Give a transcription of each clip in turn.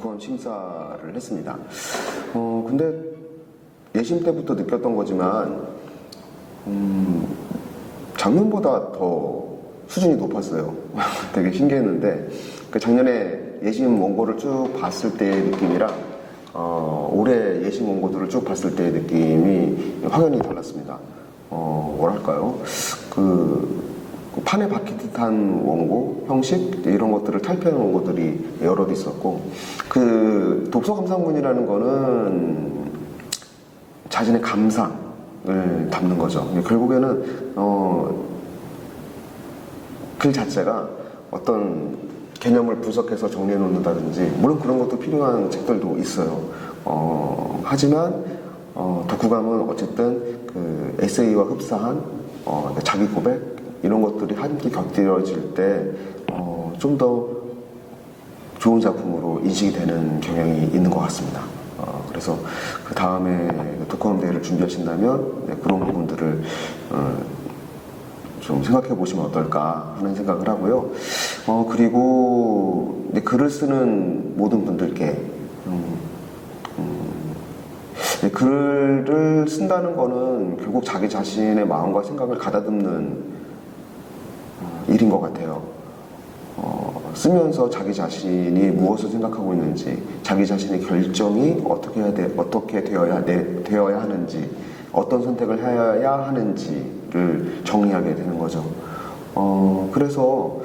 독후감 심사를 했습니다. 근데 예심 때부터 느꼈던 거지만 작년보다 더 수준이 높았어요. 되게 신기했는데 작년에 예심 원고를 쭉 봤을 때의 느낌이랑 올해 예심 원고들을 쭉 봤을 때의 느낌이 확연히 달랐습니다. 뭐랄까요? 그 판에 박힌 듯한 원고, 형식 이런 것들을 탈피한 원고들이 여럿 있었고, 그 독서 감상문이라는 거는 자신의 감상을 담는 거죠. 결국에는 글 자체가 어떤 개념을 분석해서 정리해 놓는다든지, 물론 그런 것도 필요한 책들도 있어요. 하지만 독후감은 어쨌든 그 에세이와 흡사한 자기 고백 이런 것들이 함께 곁들여질 때 좀 더 좋은 작품으로 인식이 되는 경향이 있는 것 같습니다. 그래서 그 다음에 독후감 대회를 준비하신다면 그런 부분들을 좀 생각해 보시면 어떨까 하는 생각을 하고요. 그리고 글을 쓰는 모든 분들께 글을 쓴다는 거는 결국 자기 자신의 마음과 생각을 가다듬는 일인 것 같아요. 쓰면서 자기 자신이 무엇을 생각하고 있는지, 자기 자신의 결정이 어떻게 되어야 하는지, 어떤 선택을 해야 하는지를 정의하게 되는 거죠. 그래서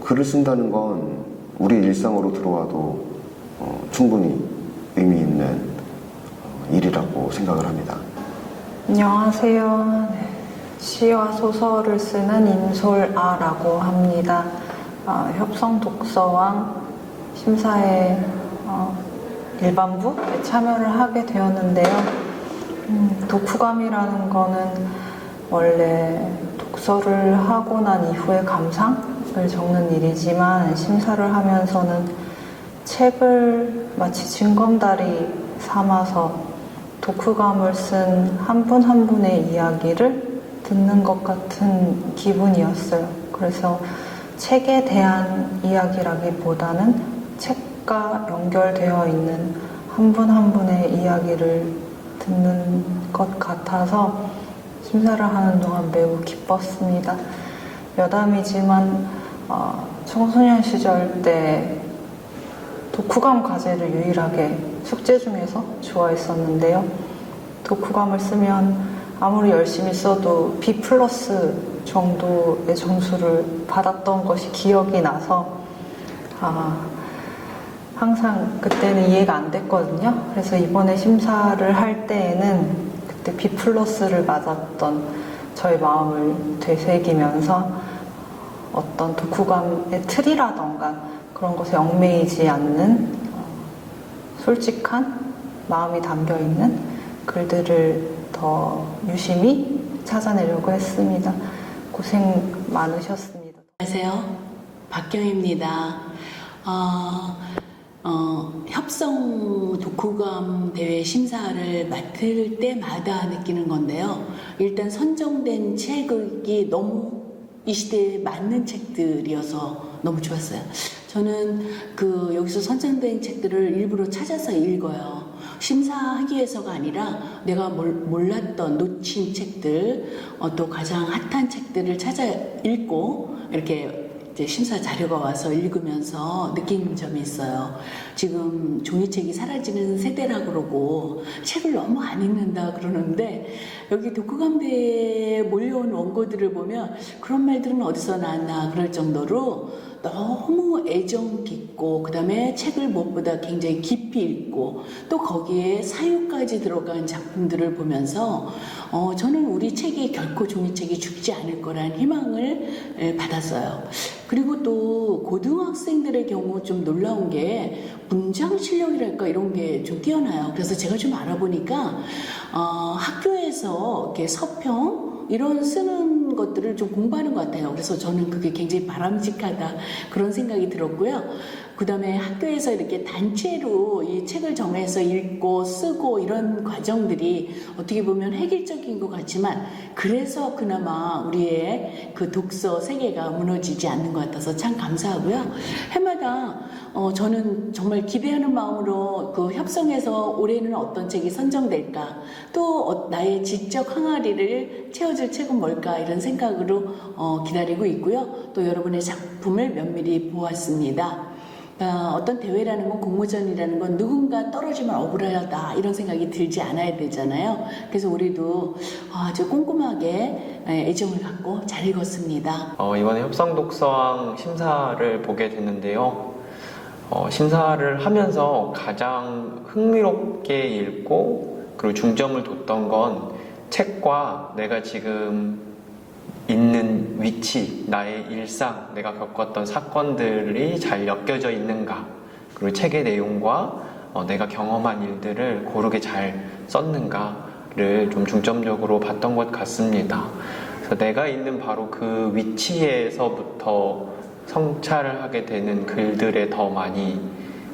글을 쓴다는 건 우리 일상으로 들어와도 충분히 의미 있는 일이라고 생각을 합니다. 안녕하세요. 시와 소설을 쓰는 임솔아라고 합니다. 협성 독서왕 심사에 일반부에 참여를 하게 되었는데요. 독후감이라는 거는 원래 독서를 하고 난 이후의 감상을 적는 일이지만, 심사를 하면서는 책을 마치 징검다리 삼아서 독후감을 쓴 한 분 한 분의 이야기를 듣는 것 같은 기분이었어요. 그래서 책에 대한 이야기라기보다는 책과 연결되어 있는 한 분 한 분의 이야기를 듣는 것 같아서 심사를 하는 동안 매우 기뻤습니다. 여담이지만 청소년 시절 때 독후감 과제를 유일하게 숙제 중에서 좋아했었는데요. 독후감을 쓰면 아무리 열심히 써도 B+ 정도의 점수를 받았던 것이 기억이 나서 항상 그때는 이해가 안 됐거든요. 그래서 이번에 심사를 할 때에는 그때 B+를 맞았던 저의 마음을 되새기면서 어떤 독후감의 틀이라던가 그런 것에 얽매이지 않는 솔직한 마음이 담겨있는 글들을 더 유심히 찾아내려고 했습니다. 고생 많으셨습니다. 안녕하세요. 박경희입니다. 협성 독후감 대회 심사를 맡을 때마다 느끼는 건데요. 일단 선정된 책이 너무 이 시대에 맞는 책들이어서 너무 좋았어요. 저는 여기서 선정된 책들을 일부러 찾아서 읽어요. 심사하기 위해서가 아니라 내가 몰랐던 놓친 책들, 또 가장 핫한 책들을 찾아 읽고 이렇게 이제 심사 자료가 와서 읽으면서 느낀 점이 있어요. 지금 종이책이 사라지는 세대라 그러고 책을 너무 안 읽는다 그러는데, 여기 독후감대에 몰려온 원고들을 보면 그런 말들은 어디서 나왔나 그럴 정도로 너무 애정 깊고, 그 다음에 책을 무엇보다 굉장히 깊이 읽고, 또 거기에 사유까지 들어간 작품들을 보면서 저는 우리 책이 결코 종이책이 죽지 않을 거란 희망을 받았어요. 그리고 또 고등학생들의 경우 좀 놀라운 게 문장 실력이랄까 이런 게 좀 뛰어나요. 그래서 제가 좀 알아보니까 학교에서 이렇게 서평 이런 쓰는 것들을 좀 공부하는 것 같아요. 그래서 저는 그게 굉장히 바람직하다 그런 생각이 들었고요. 그다음에 학교에서 이렇게 단체로 이 책을 정해서 읽고 쓰고 이런 과정들이 어떻게 보면 획일적인 것 같지만 그래서 그나마 우리의 그 독서 세계가 무너지지 않는 것 같아서 참 감사하고요. 해마다 저는 정말 기대하는 마음으로 그 협성에서 올해는 어떤 책이 선정될까, 또 나의 지적 항아리를 채워줄 책은 뭘까 이런 생각으로 기다리고 있고요. 또 여러분의 작품을 면밀히 보았습니다. 어떤 대회라는 건, 공모전이라는 건 누군가 떨어지면 억울하다 이런 생각이 들지 않아야 되잖아요. 그래서 우리도 아주 꼼꼼하게 애정을 갖고 잘 읽었습니다. 이번에 협성독서왕 심사를 보게 됐는데요. 심사를 하면서 가장 흥미롭게 읽고 그리고 중점을 뒀던 건 책과 내가 지금 있는 위치, 나의 일상, 내가 겪었던 사건들이 잘 엮여져 있는가, 그리고 책의 내용과 내가 경험한 일들을 고르게 잘 썼는가를 좀 중점적으로 봤던 것 같습니다. 그래서 내가 있는 바로 그 위치에서부터 성찰을 하게 되는 글들에 더 많이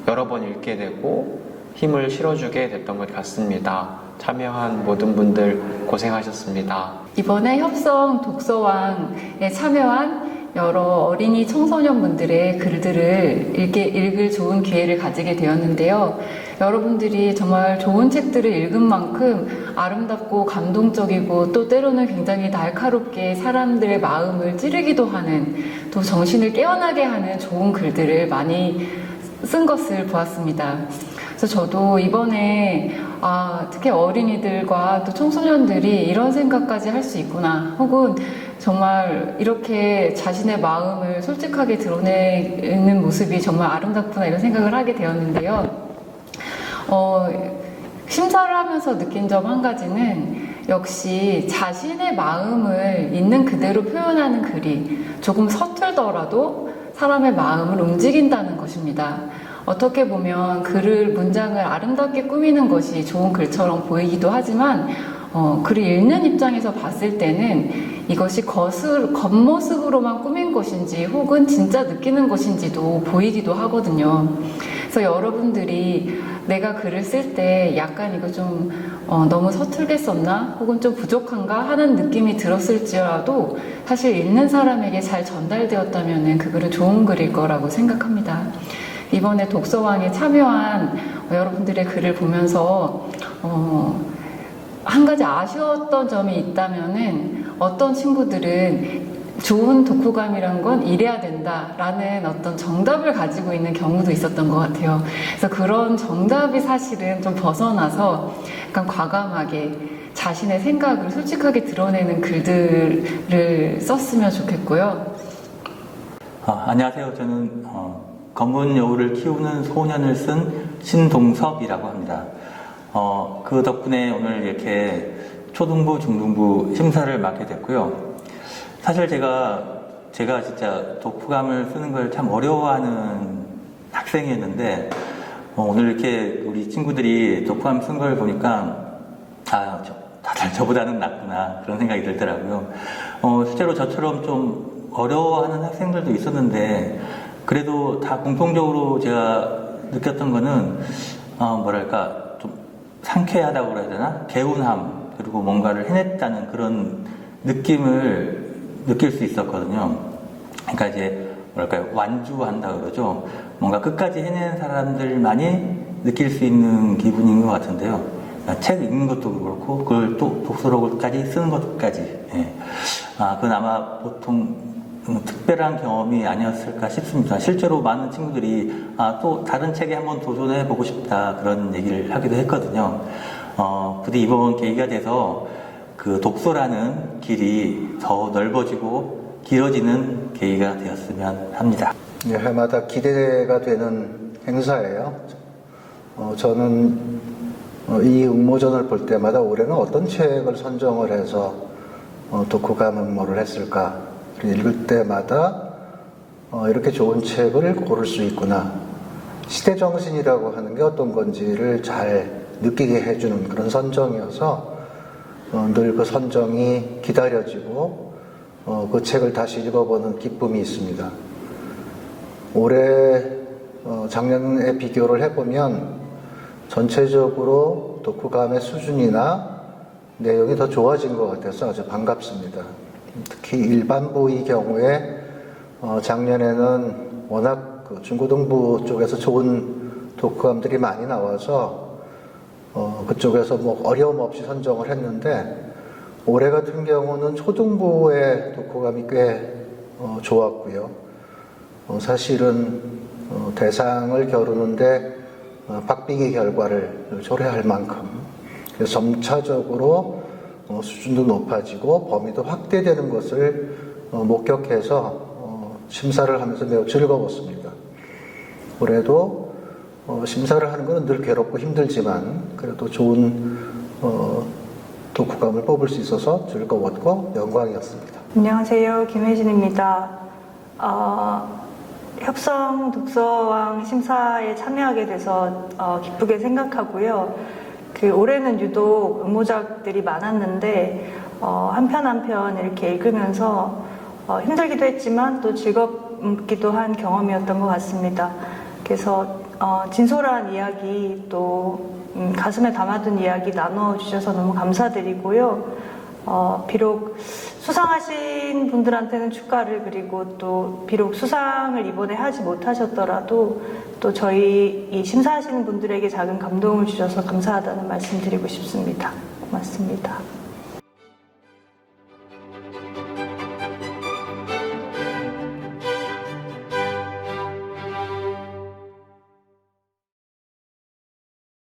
여러 번 읽게 되고 힘을 실어주게 됐던 것 같습니다. 참여한 모든 분들 고생하셨습니다. 이번에 협성 독서왕에 참여한 여러 어린이 청소년분들의 글들을 읽을 좋은 기회를 가지게 되었는데요. 여러분들이 정말 좋은 책들을 읽은 만큼 아름답고 감동적이고 또 때로는 굉장히 날카롭게 사람들의 마음을 찌르기도 하는, 또 정신을 깨어나게 하는 좋은 글들을 많이 쓴 것을 보았습니다. 그래서 저도 이번에 특히 어린이들과 또 청소년들이 이런 생각까지 할 수 있구나, 혹은 정말 이렇게 자신의 마음을 솔직하게 드러내는 모습이 정말 아름답구나 이런 생각을 하게 되었는데요. 심사를 하면서 느낀 점 한 가지는 역시 자신의 마음을 있는 그대로 표현하는 글이 조금 서툴더라도 사람의 마음을 움직인다는 것입니다. 어떻게 보면 문장을 아름답게 꾸미는 것이 좋은 글처럼 보이기도 하지만 글을 읽는 입장에서 봤을 때는 이것이 겉모습으로만 꾸민 것인지 혹은 진짜 느끼는 것인지도 보이기도 하거든요. 그래서 여러분들이 내가 글을 쓸 때 약간 이거 좀 너무 서툴게 썼나 혹은 좀 부족한가 하는 느낌이 들었을지라도 사실 읽는 사람에게 잘 전달되었다면 그 글은 좋은 글일 거라고 생각합니다. 이번에 독서왕에 참여한 여러분들의 글을 보면서 한 가지 아쉬웠던 점이 있다면은, 어떤 친구들은 좋은 독후감이란 건 이래야 된다라는 어떤 정답을 가지고 있는 경우도 있었던 것 같아요. 그래서 그런 정답이 사실은 좀 벗어나서 약간 과감하게 자신의 생각을 솔직하게 드러내는 글들을 썼으면 좋겠고요. 안녕하세요. 저는 검은 여우를 키우는 소년을 쓴 신동섭이라고 합니다. 그 덕분에 오늘 이렇게 초등부, 중등부 심사를 맡게 됐고요. 사실 제가 진짜 독후감을 쓰는 걸 참 어려워하는 학생이었는데, 오늘 이렇게 우리 친구들이 독후감 쓴 걸 보니까, 다들 저보다는 낫구나, 그런 생각이 들더라고요. 실제로 저처럼 좀 어려워하는 학생들도 있었는데, 그래도 다 공통적으로 제가 느꼈던 거는, 좀 상쾌하다고 그래야 되나? 개운함, 그리고 뭔가를 해냈다는 그런 느낌을 느낄 수 있었거든요. 그러니까 이제 완주한다 그러죠. 뭔가 끝까지 해낸 사람들만이 느낄 수 있는 기분인 것 같은데요. 책 읽는 것도 그렇고, 그걸 또 독서록까지 쓰는 것까지. 예. 그건 아마 보통 특별한 경험이 아니었을까 싶습니다. 실제로 많은 친구들이 또 다른 책에 한번 도전해보고 싶다, 그런 얘기를 하기도 했거든요. 근데 이번 계기가 돼서 그 독서라는 길이 더 넓어지고 길어지는 계기가 되었으면 합니다. 해마다 기대가 되는 행사예요. 저는 이 응모전을 볼 때마다 올해는 어떤 책을 선정을 해서 독후감 응모를 했을까, 읽을 때마다 이렇게 좋은 책을 고를 수 있구나, 시대정신이라고 하는 게 어떤 건지를 잘 느끼게 해주는 그런 선정이어서 늘 그 선정이 기다려지고 그 책을 다시 읽어보는 기쁨이 있습니다. 올해 작년에 비교를 해보면 전체적으로 독후감의 수준이나 내용이 더 좋아진 것 같아서 아주 반갑습니다. 특히 일반부의 경우에 작년에는 워낙 그 중고등부 쪽에서 좋은 독후감들이 많이 나와서 그쪽에서 뭐 어려움 없이 선정을 했는데 올해 같은 경우는 초등부의 독후감이 꽤 좋았고요. 사실은 대상을 겨루는데 박빙의 결과를 초래할 만큼 그래서 점차적으로 수준도 높아지고 범위도 확대되는 것을 목격해서 심사를 하면서 매우 즐거웠습니다. 올해도 심사를 하는 것은 늘 괴롭고 힘들지만 그래도 좋은 독후감을 뽑을 수 있어서 즐거웠고 영광이었습니다. 안녕하세요. 김혜진입니다. 협성 독서왕 심사에 참여하게 돼서 기쁘게 생각하고요. 올해는 유독 응모작들이 많았는데 한 편 한 편 이렇게 읽으면서 힘들기도 했지만 또 즐겁기도 한 경험이었던 것 같습니다. 그래서 진솔한 이야기 또 가슴에 담아둔 이야기 나눠주셔서 너무 감사드리고요. 비록 수상하신 분들한테는 축하를 그리고 또 비록 수상을 이번에 하지 못하셨더라도 또 저희 이 심사하시는 분들에게 작은 감동을 주셔서 감사하다는 말씀 드리고 싶습니다. 고맙습니다.